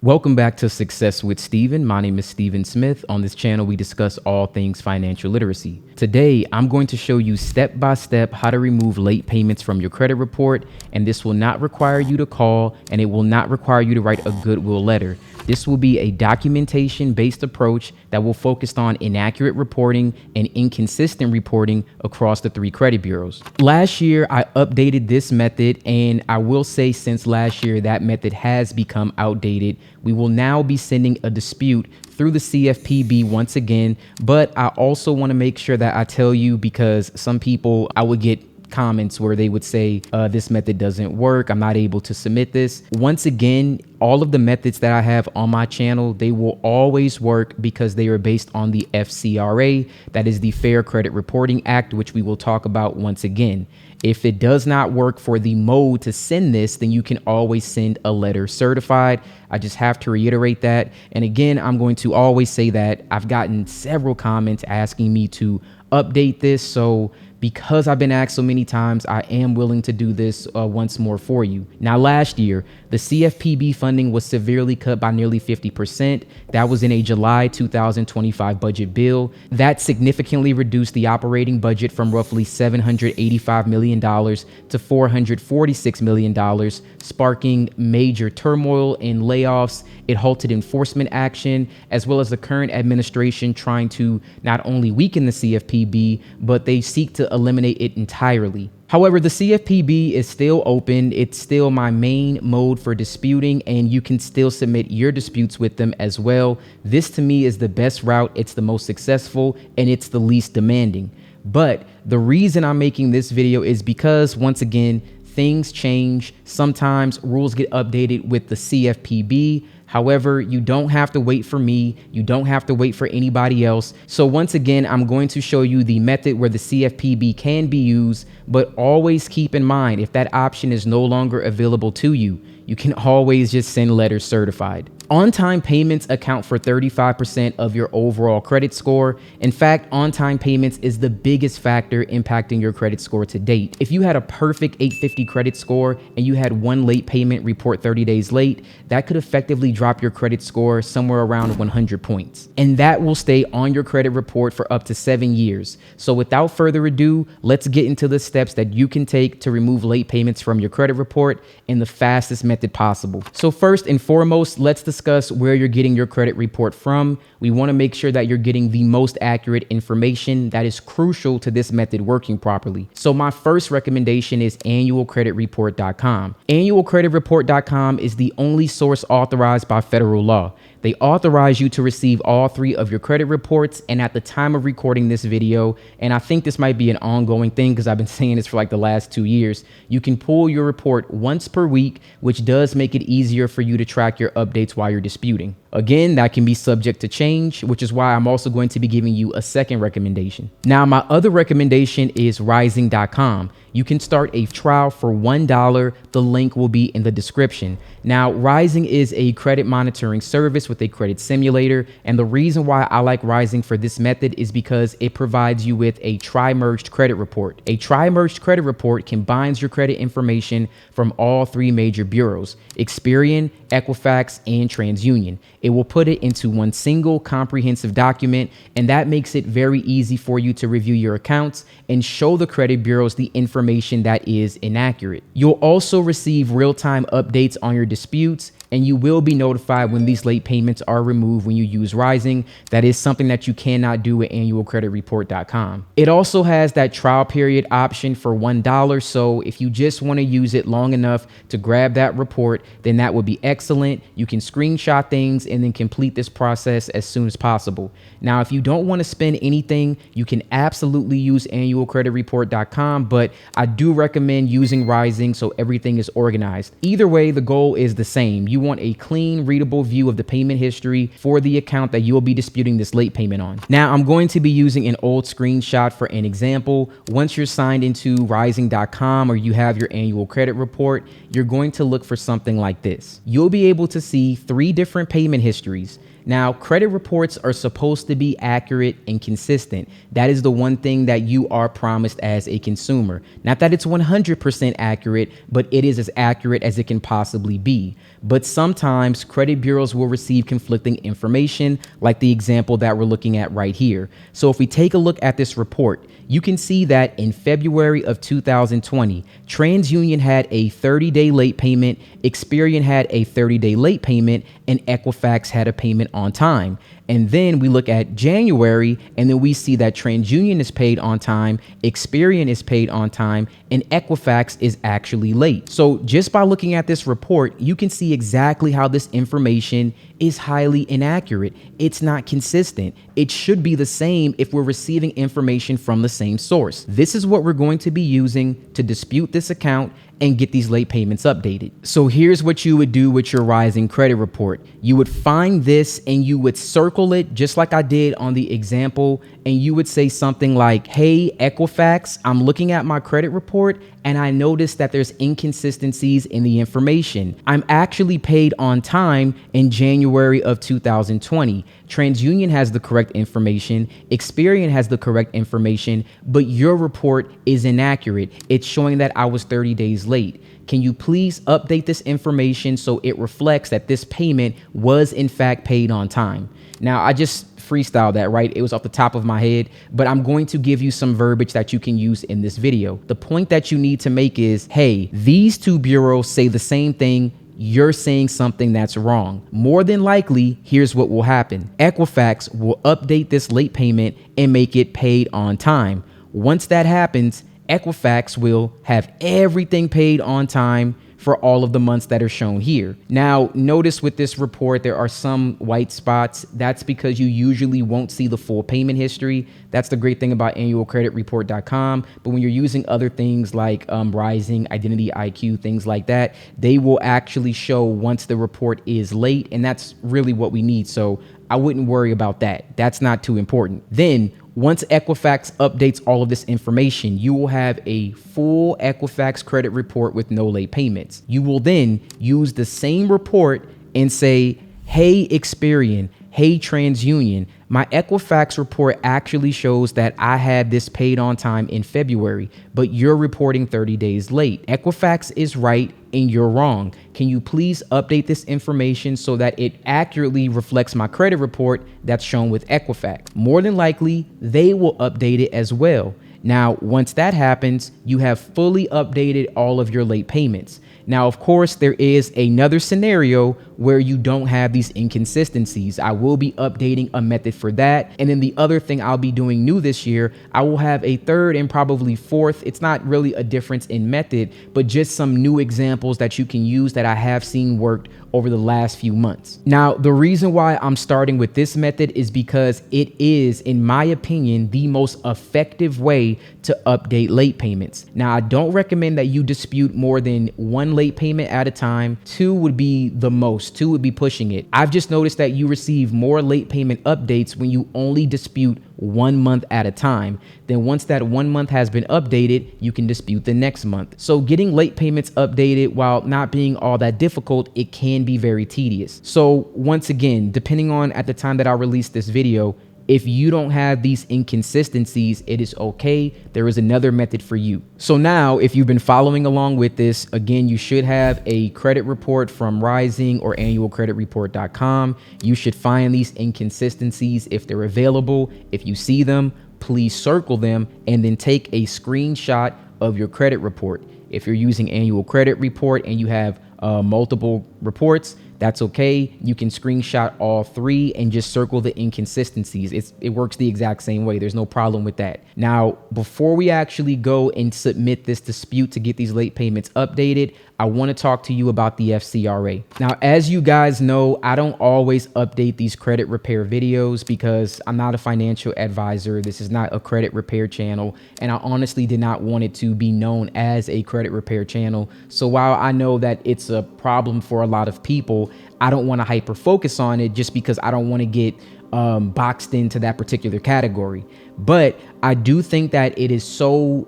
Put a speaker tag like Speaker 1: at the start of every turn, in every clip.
Speaker 1: Welcome back to Success with Steven. My name is Steven Smith. On this channel, we discuss all things financial literacy. Today, I'm going to show you step by step how to remove late payments from your credit report. And this will not require you to call, and it will not require you to write a goodwill letter. This will be a documentation-based approach that will focus on inaccurate reporting and inconsistent reporting across the 3 credit bureaus. Last year, I updated this method, and I will say since last year, that method has become outdated. We will now be sending a dispute through the CFPB once again, but I also want to make sure that I tell you, because some people, I would get comments where they would say, this method doesn't work, I'm not able to submit this. Once again, all of the methods that I have on my channel, they will always work because they are based on the FCRA, that is the Fair Credit Reporting Act, which we will talk about once again. If it does not work for the mode to send this, then you can always send a letter certified. I just have to reiterate that. And again, I'm going to always say that I've gotten several comments asking me to update this. So because I've been asked so many times, I am willing to do this once more for you. Now, last year, the CFPB funding was severely cut by nearly 50%. That was in a July 2025 budget bill. That significantly reduced the operating budget from roughly $785 million to $446 million, sparking major turmoil and layoffs. It halted enforcement action, as well as the current administration trying to not only weaken the CFPB, but they seek to eliminate it entirely. However, the CFPB is still open. It's still my main mode for disputing, and you can still submit your disputes with them as well. This to me is the best route. It's the most successful, and it's the least demanding. But the reason I'm making this video is because, once again, things change. Sometimes rules get updated with the CFPB. However, you don't have to wait for me. You don't have to wait for anybody else. So once again, I'm going to show you the method where the CFPB can be used, but always keep in mind, if that option is no longer available to you, you can always just send letters certified. On-time payments account for 35% of your overall credit score. In fact, on-time payments is the biggest factor impacting your credit score to date. If you had a perfect 850 credit score and you had one late payment report 30 days late, that could effectively drop your credit score somewhere around 100 points. And that will stay on your credit report for up to 7 years. So without further ado, let's get into the steps that you can take to remove late payments from your credit report in the fastest method possible. So first and foremost, let's discuss where you're getting your credit report from. We want to make sure that you're getting the most accurate information that is crucial to this method working properly. So my first recommendation is annualcreditreport.com. Annualcreditreport.com is the only source authorized by federal law. They authorize you to receive all 3 of your credit reports. And at the time of recording this video, and I think this might be an ongoing thing because I've been saying this for like the last 2 years, you can pull your report once per week, which does make it easier for you to track your updates while you're disputing. Again, that can be subject to change, which is why I'm also going to be giving you a second recommendation. Now, my other recommendation is rising.com. You can start a trial for $1. The link will be in the description. Now, Rising is a credit monitoring service with a credit simulator. And the reason why I like Rising for this method is because it provides you with a tri-merged credit report. A tri-merged credit report combines your credit information from all 3 major bureaus: Experian, Equifax, and TransUnion. It will put it into one single comprehensive document, and that makes it very easy for you to review your accounts and show the credit bureaus the information that is inaccurate. You'll also receive real-time updates on your disputes, and you will be notified when these late payments are removed when you use Rising. That is something that you cannot do with annualcreditreport.com. It also has that trial period option for $1. So if you just want to use it long enough to grab that report, then that would be excellent. You can screenshot things and then complete this process as soon as possible. Now, if you don't want to spend anything, you can absolutely use annualcreditreport.com, but I do recommend using Rising so everything is organized. Either way, the goal is the same. You want a clean, readable view of the payment history for the account that you'll be disputing this late payment on. Now, I'm going to be using an old screenshot for an example. Once you're signed into rising.com or you have your annual credit report, you're going to look for something like this. You'll be able to see 3 different payment histories. Now, credit reports are supposed to be accurate and consistent. That is the one thing that you are promised as a consumer. Not that it's 100% accurate, but it is as accurate as it can possibly be. But sometimes credit bureaus will receive conflicting information, like the example that we're looking at right here. So if we take a look at this report, you can see that in February of 2020, TransUnion had a 30-day late payment, Experian had a 30-day late payment, and Equifax had a payment on time. And then we look at January, and then we see that TransUnion is paid on time, Experian is paid on time, and Equifax is actually late. So just by looking at this report, you can see exactly how this information is highly inaccurate. It's not consistent. It should be the same if we're receiving information from the same source. This is what we're going to be using to dispute this account and get these late payments updated. So here's what you would do with your Rising credit report. You would find this and you would circle it just like I did on the example, and you would say something like, hey, Equifax, I'm looking at my credit report and I noticed that there's inconsistencies in the information. I'm actually paid on time in January of 2020. TransUnion has the correct information, Experian has the correct information, but your report is inaccurate. It's showing that I was 30 days late. Can you please update this information so it reflects that this payment was in fact paid on time? Now, I just freestyled that, right? It was off the top of my head, but I'm going to give you some verbiage that you can use in this video. The point that you need to make is, hey, these two bureaus say the same thing. You're saying something that's wrong. More than likely, here's what will happen. Equifax will update this late payment and make it paid on time. Once that happens, Equifax will have everything paid on time for all of the months that are shown here. Now, notice with this report, there are some white spots. That's because you usually won't see the full payment history. That's the great thing about annualcreditreport.com. But when you're using other things like Rising, Identity IQ, things like that, they will actually show once the report is late. And that's really what we need. So I wouldn't worry about that. That's not too important. Then once Equifax updates all of this information, you will have a full Equifax credit report with no late payments. You will then use the same report and say, hey, Experian, hey, TransUnion, my Equifax report actually shows that I had this paid on time in February, but you're reporting 30 days late. Equifax is right and you're wrong. Can you please update this information so that it accurately reflects my credit report that's shown with Equifax? More than likely, they will update it as well. Now, once that happens, you have fully updated all of your late payments. Now, of course, there is another scenario where you don't have these inconsistencies. I will be updating a method for that. And then the other thing I'll be doing new this year, I will have a third and probably fourth. It's not really a difference in method, but just some new examples that you can use that I have seen worked over the last few months. Now, the reason why I'm starting with this method is because it is, in my opinion, the most effective way to update late payments. Now, I don't recommend that you dispute more than one late payment at a time. Two would be the most. Two would be pushing it. I've just noticed that you receive more late payment updates when you only dispute 1 month at a time. Then once that 1 month has been updated, you can dispute the next month. So getting late payments updated, while not being all that difficult, it can be very tedious. So once again, depending on at the time that I release this video, if you don't have these inconsistencies, it is okay. There is another method for you. So now, if you've been following along with this, again, you should have a credit report from Rising or annualcreditreport.com. You should find these inconsistencies if they're available. If you see them, please circle them and then take a screenshot of your credit report. If you're using Annual Credit Report and you have multiple reports, that's okay. You can screenshot all three and just circle the inconsistencies. It works the exact same way. There's no problem with that. Now, before we actually go and submit this dispute to get these late payments updated, I want to talk to you about the FCRA. Now, as you guys know, I don't always update these credit repair videos because I'm not a financial advisor. This is not a credit repair channel, and I honestly did not want it to be known as a credit repair channel. So while I know that it's a problem for a lot of people, I don't want to hyper focus on it just because I don't want to get boxed into that particular category. But I do think that it is so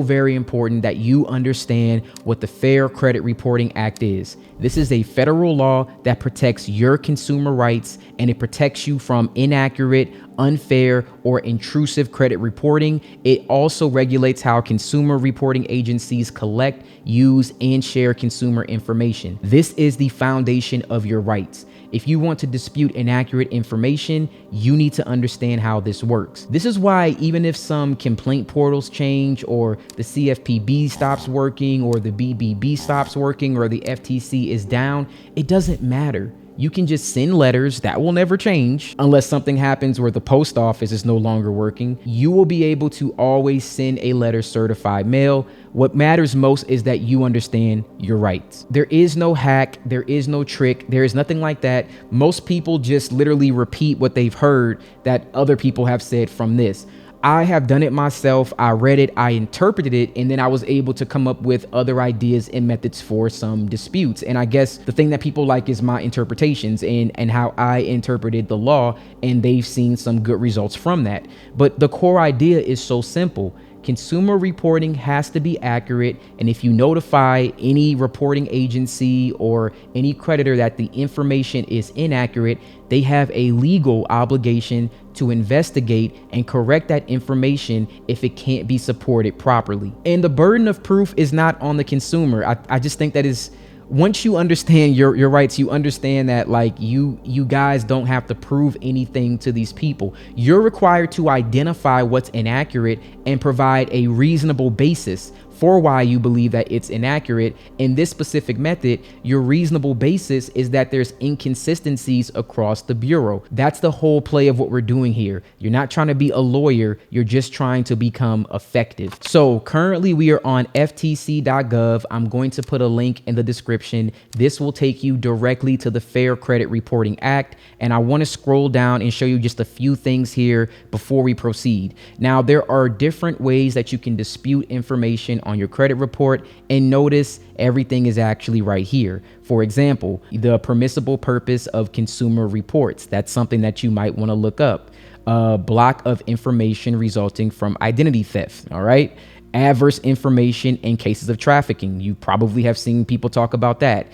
Speaker 1: very important that you understand what the Fair Credit Reporting Act is. This is a federal law that protects your consumer rights, and it protects you from inaccurate, unfair, or intrusive credit reporting. It also regulates how consumer reporting agencies collect, use, and share consumer information. This is the foundation of your rights. If you want to dispute inaccurate information, you need to understand how this works. This is why even if some complaint portals change, or the CFPB stops working, or the BBB stops working, or the FTC is down, it doesn't matter. You can just send letters. That will never change unless something happens where the post office is no longer working. You will be able to always send a letter certified mail. What matters most is that you understand your rights. There is no hack. There is no trick. There is nothing like that. Most people just literally repeat what they've heard that other people have said from this. I have done it myself. I read it, I interpreted it, and then I was able to come up with other ideas and methods for some disputes. And I guess the thing that people like is my interpretations and how I interpreted the law, and they've seen some good results from that. But the core idea is so simple. Consumer reporting has to be accurate, and if you notify any reporting agency or any creditor that the information is inaccurate, they have a legal obligation to investigate and correct that information if it can't be supported properly. And the burden of proof is not on the consumer. I just think that is, once you understand your rights, you understand that like you guys don't have to prove anything to these people. You're required to identify what's inaccurate and provide a reasonable basis for why you believe that it's inaccurate. In this specific method, your reasonable basis is that there's inconsistencies across the bureau. That's the whole play of what we're doing here. You're not trying to be a lawyer. You're just trying to become effective. So currently we are on FTC.gov. I'm going to put a link in the description. This will take you directly to the Fair Credit Reporting Act. And I want to scroll down and show you just a few things here before we proceed. Now, there are different ways that you can dispute information on your credit report, and notice everything is actually right here. For example, the permissible purpose of consumer reports. That's something that you might want to look up. Block of information resulting from identity theft. All right. Adverse information in cases of trafficking. You probably have seen people talk about that.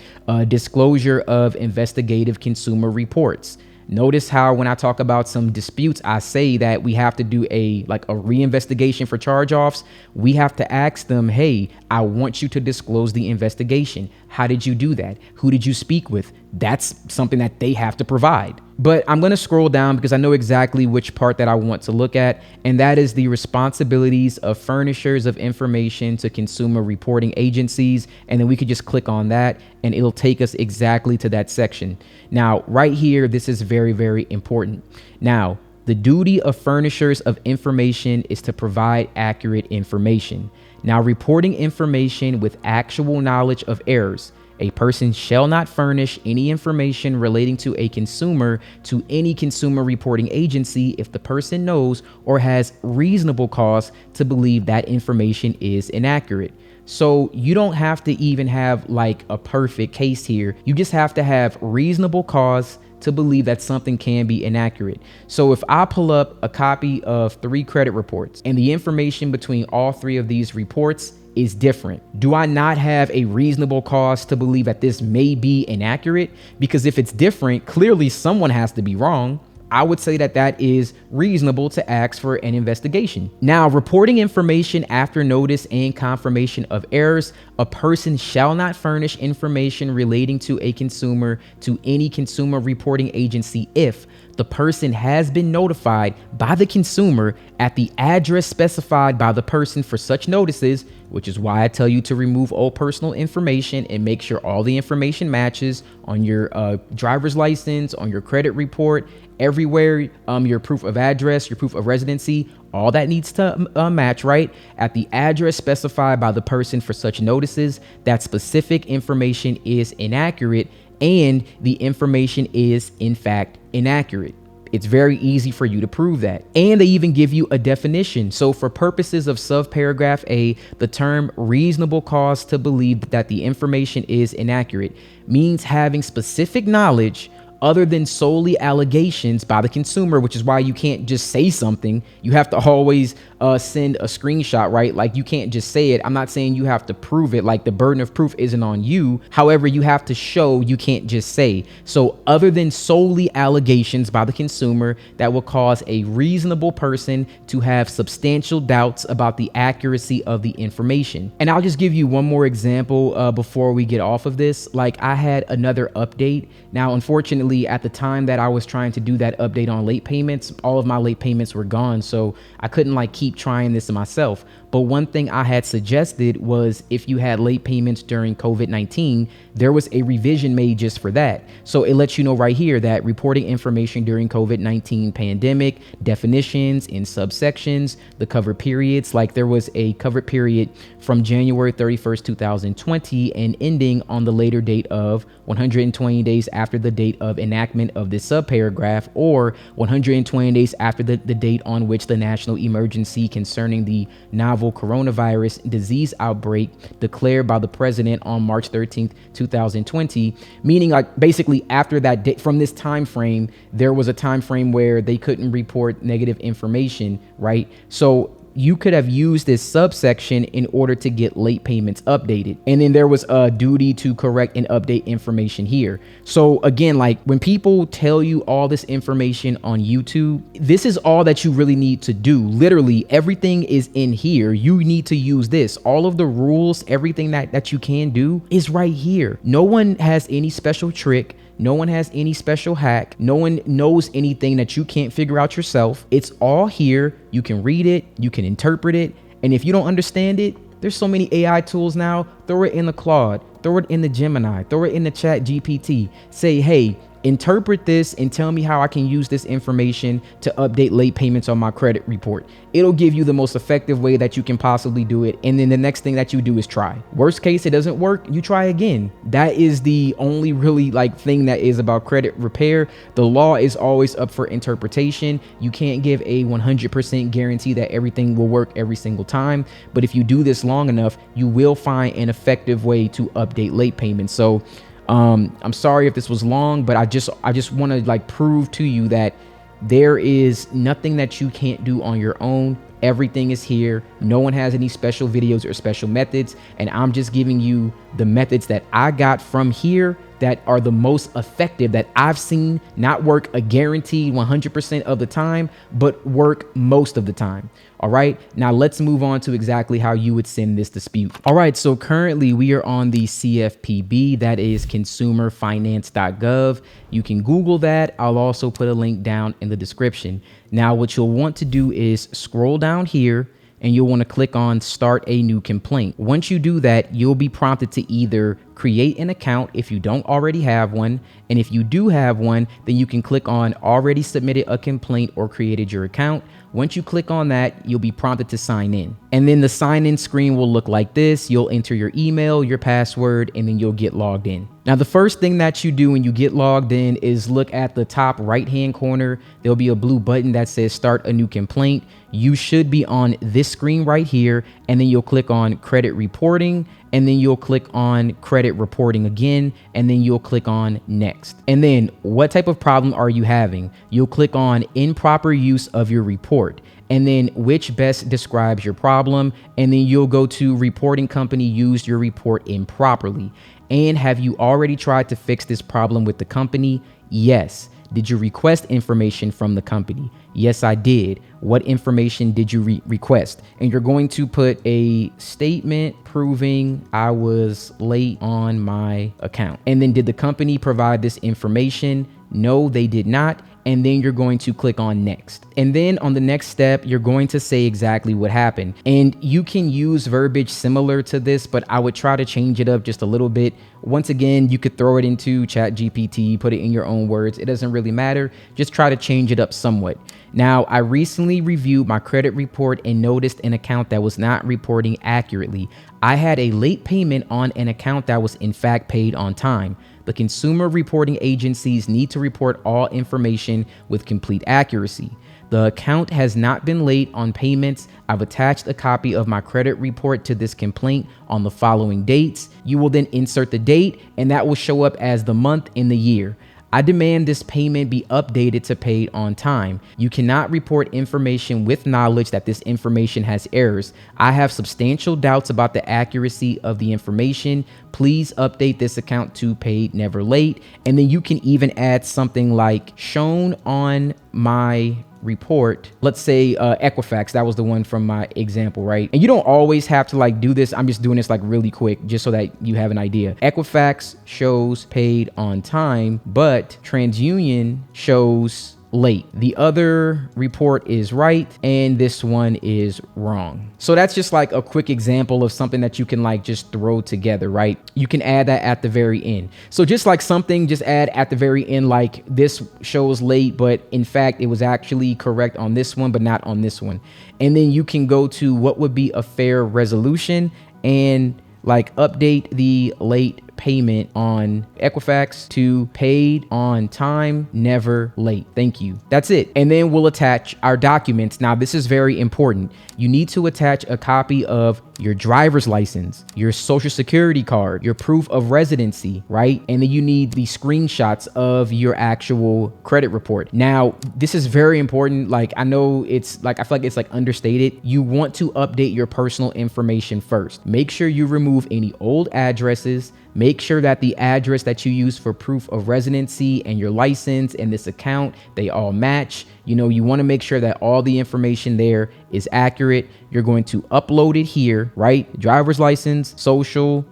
Speaker 1: Disclosure of investigative consumer reports. Notice how when I talk about some disputes, I say that we have to do a reinvestigation for charge-offs. We have to ask them, hey, I want you to disclose the investigation. How did you do that? Who did you speak with? That's something that they have to provide. But I'm going to scroll down because I know exactly which part that I want to look at, and that is the responsibilities of furnishers of information to consumer reporting agencies. And then we could just click on that and it'll take us exactly to that section. Now, right here, this is very, very important. Now, the duty of furnishers of information is to provide accurate information. Now, reporting information with actual knowledge of errors. A person shall not furnish any information relating to a consumer to any consumer reporting agency if the person knows or has reasonable cause to believe that information is inaccurate. So you don't have to even have like a perfect case here. You just have to have reasonable cause to believe that something can be inaccurate. So if I pull up a copy of 3 credit reports and the information between all 3 of these reports is different, do I not have a reasonable cause to believe that this may be inaccurate? Because if it's different, clearly someone has to be wrong. I would say that that is reasonable to ask for an investigation. Now, reporting information after notice and confirmation of errors. A person shall not furnish information relating to a consumer to any consumer reporting agency if the person has been notified by the consumer at the address specified by the person for such notices, which is why I tell you to remove all personal information and make sure all the information matches on your driver's license, on your credit report, everywhere, your proof of address, your proof of residency, all that needs to match, right? At the address specified by the person for such notices, that specific information is inaccurate and the information is in fact inaccurate. It's very easy for you to prove that. And they even give you a definition. So for purposes of subparagraph A, the term reasonable cause to believe that the information is inaccurate means having specific knowledge other than solely allegations by the consumer, which is why you can't just say something. You have to always send a screenshot, right? Like you can't just say it. I'm not saying you have to prove it. Like the burden of proof isn't on you. However, you have to show, you can't just say. So other than solely allegations by the consumer that will cause a reasonable person to have substantial doubts about the accuracy of the information. And I'll just give you one more example before we get off of this. Like I had another update. Now, unfortunately, at the time that I was trying to do that update on late payments, all of my late payments were gone. So I couldn't like keep trying this myself. But one thing I had suggested was if you had late payments during COVID-19, there was a revision made just for that. So it lets you know right here that reporting information during COVID-19 pandemic, definitions in subsections, the covered periods, like there was a covered period from January 31st, 2020 and ending on the later date of 120 days after the date of enactment of this subparagraph, or 120 days after the date on which the national emergency concerning the novel coronavirus disease outbreak declared by the president on March 13th, 2020, meaning like basically after that date, from this time frame, there was a time frame where they couldn't report negative information, right? So you could have used this subsection in order to get late payments updated. And then there was a duty to correct and update information here. So again, like when people tell you all this information on YouTube, this is all that you really need to do. Literally everything is in here. You need to use this. All of the rules, everything that you can do is right here. No one has any special trick. No one has any special hack. No one knows anything that you can't figure out yourself. It's all here. You can read it. You can interpret it. And if you don't understand it, there's so many AI tools now. Throw it in the Claude. Throw it in the Gemini. Throw it in the Chat GPT. Say, hey, interpret this and tell me how I can use this information to update late payments on my credit report. It'll give you the most effective way that you can possibly do it. And then the next thing that you do is try. Worst case, it doesn't work, you try again. That is the only really like thing that is about credit repair. The law is always up for interpretation. You can't give a 100% guarantee that everything will work every single time. But if you do this long enough, you will find an effective way to update late payments. So I'm sorry if this was long, but I just want to like prove to you that there is nothing that you can't do on your own. Everything is here. No one has any special videos or special methods. And I'm just giving you the methods that I got from here that are the most effective that I've seen not work a guaranteed 100% of the time, but work most of the time. All right, now let's move on to exactly how you would send this dispute. All right, so currently we are on the CFPB, that is consumerfinance.gov. You can Google that. I'll also put a link down in the description. Now, what you'll want to do is scroll down here and you'll want to click on start a new complaint. Once you do that, you'll be prompted to either create an account if you don't already have one. And if you do have one, then you can click on already submitted a complaint or created your account. Once you click on that, you'll be prompted to sign in. And then the sign in screen will look like this. You'll enter your email, your password, and then you'll get logged in. Now, the first thing that you do when you get logged in is look at the top right-hand corner. There'll be a blue button that says start a new complaint. You should be on this screen right here, and then you'll click on credit reporting, and then you'll click on credit reporting again, and then you'll click on next. And then what type of problem are you having? You'll click on improper use of your report, and then which best describes your problem, and then you'll go to reporting company used your report improperly. And have you already tried to fix this problem with the company? Yes. Did you request information from the company? Yes, I did. What information did you request? And you're going to put a statement proving I was late on my account. And then did the company provide this information? No, they did not. And then you're going to click on next. And then on the next step, you're going to say exactly what happened. And you can use verbiage similar to this, but I would try to change it up just a little bit. Once again, you could throw it into Chat GPT, put it in your own words. It doesn't really matter. Just try to change it up somewhat. Now, I recently reviewed my credit report and noticed an account that was not reporting accurately. I had a late payment on an account that was in fact paid on time. The consumer reporting agencies need to report all information with complete accuracy. The account has not been late on payments. I've attached a copy of my credit report to this complaint on the following dates. You will then insert the date, and that will show up as the month and the year. I demand this payment be updated to paid on time. You cannot report information with knowledge that this information has errors. I have substantial doubts about the accuracy of the information. Please update this account to paid, never late. And then you can even add something like shown on my report. Let's say Equifax, that was the one from my example, right? And you don't always have to like do this. I'm just doing this like really quick just so that you have an idea. Equifax shows paid on time, but TransUnion shows late. The other report is right and this one is wrong. So that's just like a quick example of something that you can like just throw together, right? You can add that at the very end. So just like something, just add at the very end, like this shows late, but in fact, it was actually correct on this one, but not on this one. And then you can go to what would be a fair resolution and like update the late payment on Equifax to paid on time, never late. Thank you. That's it. And then we'll attach our documents. Now, this is very important. You need to attach a copy of your driver's license, your social security card, your proof of residency, right? And then you need the screenshots of your actual credit report. Now, this is very important. Like, I know it's like, I feel like it's like understated. You want to update your personal information first. Make sure you remove any old addresses. Make sure that the address that you use for proof of residency and your license and this account, they all match. You know, you want to make sure that all the information there is accurate. You're going to upload it here, right? Driver's license, social,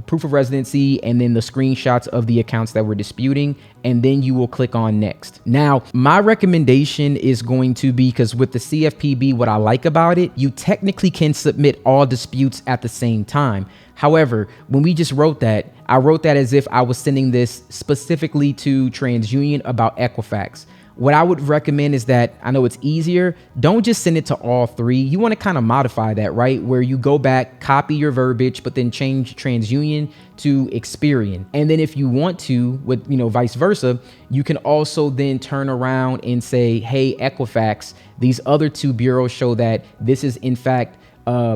Speaker 1: proof of residency, and then the screenshots of the accounts that we're disputing. And then you will click on next. Now, my recommendation is going to be, because with the CFPB, what I like about it, you technically can submit all disputes at the same time. However, when we just wrote that, I wrote that as if I was sending this specifically to TransUnion about Equifax. What I would recommend is that, I know it's easier, don't just send it to all three. You want to kind of modify that, right? Where you go back, copy your verbiage, but then change TransUnion to Experian. And then if you want to, with, you know, vice versa, you can also then turn around and say, hey, Equifax, these other two bureaus show that this is in fact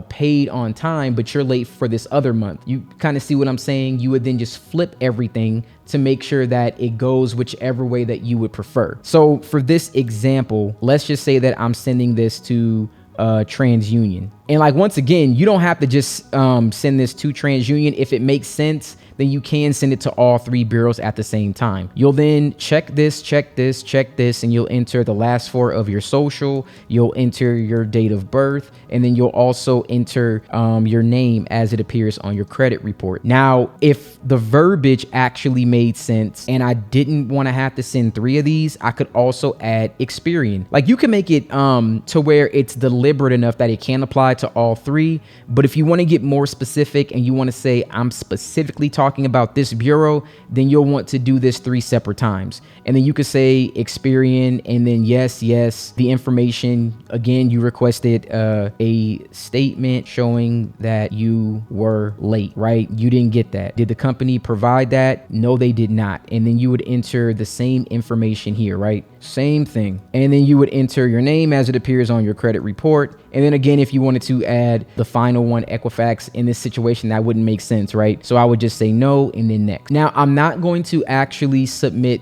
Speaker 1: paid on time, but you're late for this other month. You kind of see what I'm saying? You would then just flip everything to make sure that it goes whichever way that you would prefer. So for this example, let's just say that I'm sending this to TransUnion. And like, once again, you don't have to just send this to TransUnion. If it makes sense, then you can send it to all three bureaus at the same time. You'll then check this, and you'll enter the last four of your social. You'll enter your date of birth, and then you'll also enter your name as it appears on your credit report. Now, if the verbiage actually made sense and I didn't want to have to send three of these, I could also add Experian. Like, you can make it to where it's deliberate enough that it can apply to all three. But if you want to get more specific and you want to say, I'm specifically talking about this bureau, then you'll want to do this 3 separate times. And then you could say Experian, and then yes, the information, again, you requested a statement showing that you were late, right? You didn't get that. Did the company provide that? No, they did not. And then you would enter the same information here, right? Same thing. And then you would enter your name as it appears on your credit report. And then again, if you wanted to add the final one, Equifax, in this situation, that wouldn't make sense, right? So I would just say no and then next. Now, I'm not going to actually submit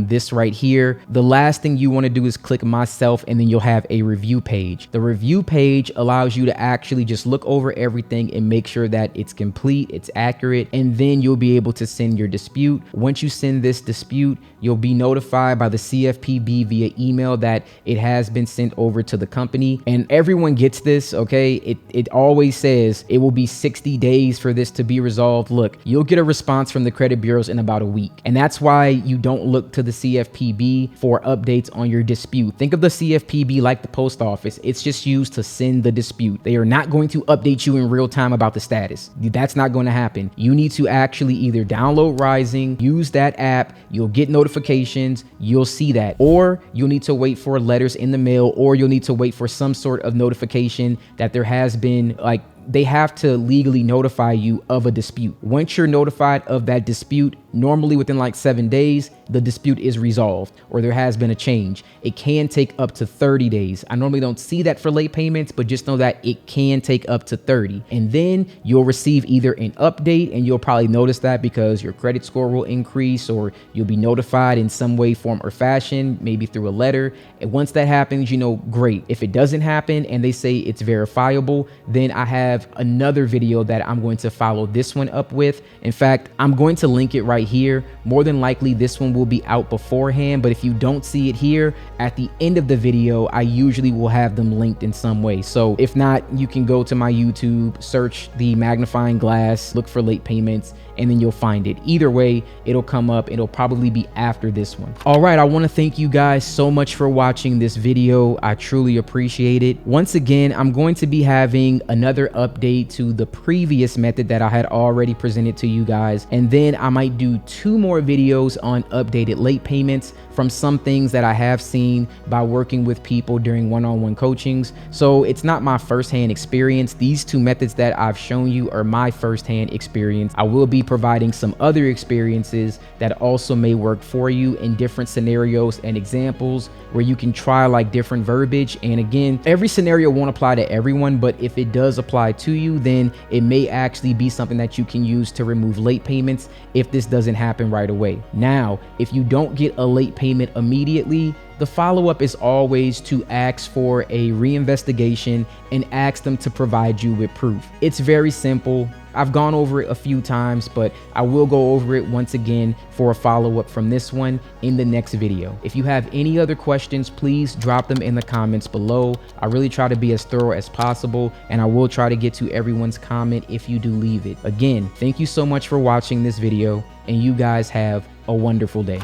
Speaker 1: this right here. The last thing you want to do is click myself, and then you'll have a review page. The review page allows you to actually just look over everything and make sure that it's complete, it's accurate, and then you'll be able to send your dispute. Once you send this dispute, you'll be notified by the CFPB via email that it has been sent over to the company. And everyone gets this, okay? It always says it will be 60 days for this to be resolved. Look, you'll get a response from the credit bureaus in about a week. And that's why you don't look to the CFPB for updates on your dispute. Think of the CFPB like the post office. It's just used to send the dispute. They are not going to update you in real time about the status. That's not going to happen. You need to actually either download Rising, use that app, you'll get notifications, you'll see that, or you'll need to wait for letters in the mail, or you'll need to wait for some sort of notification that there has been like they have to legally notify you of a dispute. Once you're notified of that dispute, normally within like 7 days, the dispute is resolved or there has been a change. It can take up to 30 days. I normally don't see that for late payments, but just know that it can take up to 30. And then you'll receive either an update, and you'll probably notice that because your credit score will increase, or you'll be notified in some way, form, or fashion, maybe through a letter. And once that happens, great. If it doesn't happen and they say it's verifiable, then I have another video that I'm going to follow this one up with. In fact, I'm going to link it right here. More than likely, this one will be out beforehand, but if you don't see it here, at the end of the video, I usually will have them linked in some way. So if not, you can go to my YouTube, search the magnifying glass, look for late payments, and then you'll find it. Either way, it'll come up. It'll probably be after this one. All right, I want to thank you guys so much for watching this video. I truly appreciate it. Once again, I'm going to be having another update to the previous method that I had already presented to you guys, and then I might do 2 more videos on updated late payments from some things that I have seen by working with people during one-on-one coachings. So it's not my firsthand experience. These 2 methods that I've shown you are my firsthand experience. I will be providing some other experiences that also may work for you in different scenarios and examples where you can try like different verbiage. And again, every scenario won't apply to everyone, but if it does apply to you, then it may actually be something that you can use to remove late payments if this doesn't happen right away. Now, if you don't get a late payment immediately, the follow-up is always to ask for a reinvestigation and ask them to provide you with proof. It's very simple. I've gone over it a few times, but I will go over it once again for a follow-up from this one in the next video. If you have any other questions, please drop them in the comments below. I really try to be as thorough as possible, and I will try to get to everyone's comment if you do leave it. Again, thank you so much for watching this video, and you guys have a wonderful day.